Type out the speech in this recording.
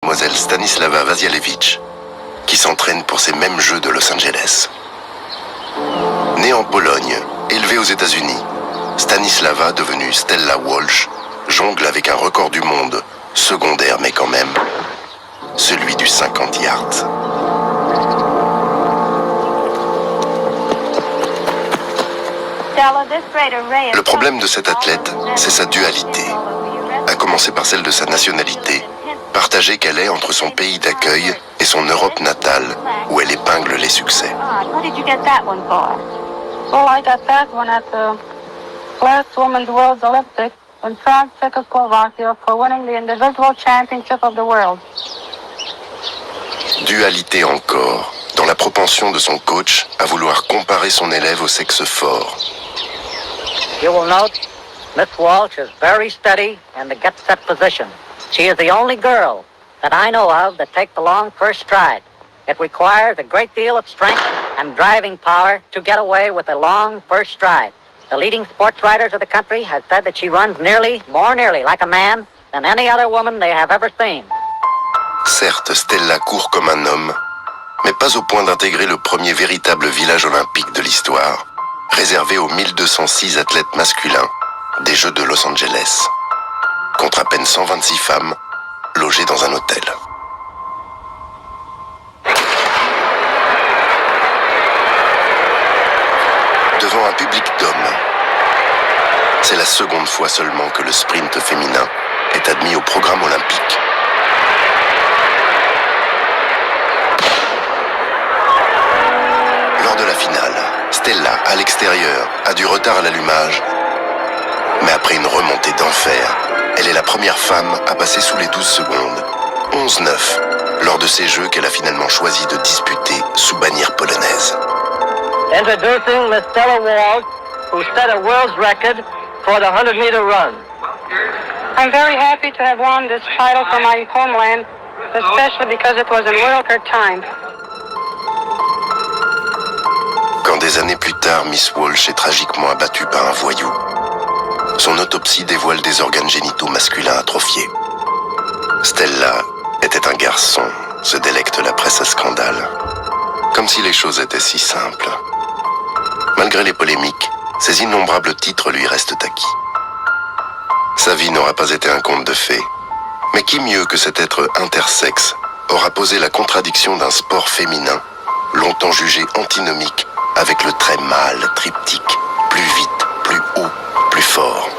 Mademoiselle Stanislava Vasilevich, qui s'entraîne pour ces mêmes Jeux de Los Angeles. Née en Pologne, élevée aux États-Unis, Stanislava, devenue Stella Walsh, jongle avec un record du monde, secondaire mais quand même, celui du 50 yards. Le problème de cet athlète, c'est sa dualité, à commencer par celle de sa nationalité, partagée qu'elle est entre son pays d'accueil et son Europe natale, où elle épingle les succès. Well, I got that one at the last Women's World Olympics in Prague, Czechoslovakia, for winning the individual championship of the world. Dualité encore, dans la propension de son coach à vouloir comparer son élève au sexe fort. You will note, Miss Walsh is very steady in the get-set position. She is the only girl that I know of that takes the long first stride. It requires a great deal of strength and driving power to get away with a long first stride. The leading sports writers of the country have said that she runs more nearly like a man than any other woman they have ever seen. Certes, Stella court comme un homme, mais pas au point d'intégrer le premier véritable village olympique de l'histoire, réservé aux 1206 athlètes masculins des Jeux de Los Angeles, contre à peine 126 femmes logées dans un hôtel. Devant un public d'hommes, c'est la seconde fois seulement que le sprint féminin est admis au programme olympique. Lors de la finale, Stella, à l'extérieur, a du retard à l'allumage. Mais après une remontée d'enfer, elle est la première femme à passer sous les 12 secondes, 11-9, lors de ces Jeux qu'elle a finalement choisi de disputer sous bannière polonaise. Introducing Miss Stella Walsh, who set a world's record for the 100-meter run. I'm very happy to have won this title for my homeland, especially because it was in world record time. Quand des années plus tard, Miss Walsh est tragiquement abattue par un voyou, son autopsie dévoile des organes génitaux masculins atrophiés. Stella était un garçon, se délecte la presse à scandale. Comme si les choses étaient si simples. Malgré les polémiques, ces innombrables titres lui restent acquis. Sa vie n'aura pas été un conte de fées. Mais qui mieux que cet être intersexe aura posé la contradiction d'un sport féminin, longtemps jugé antinomique, avec le très mâle triptyque, plus vite, plus haut, plus fort.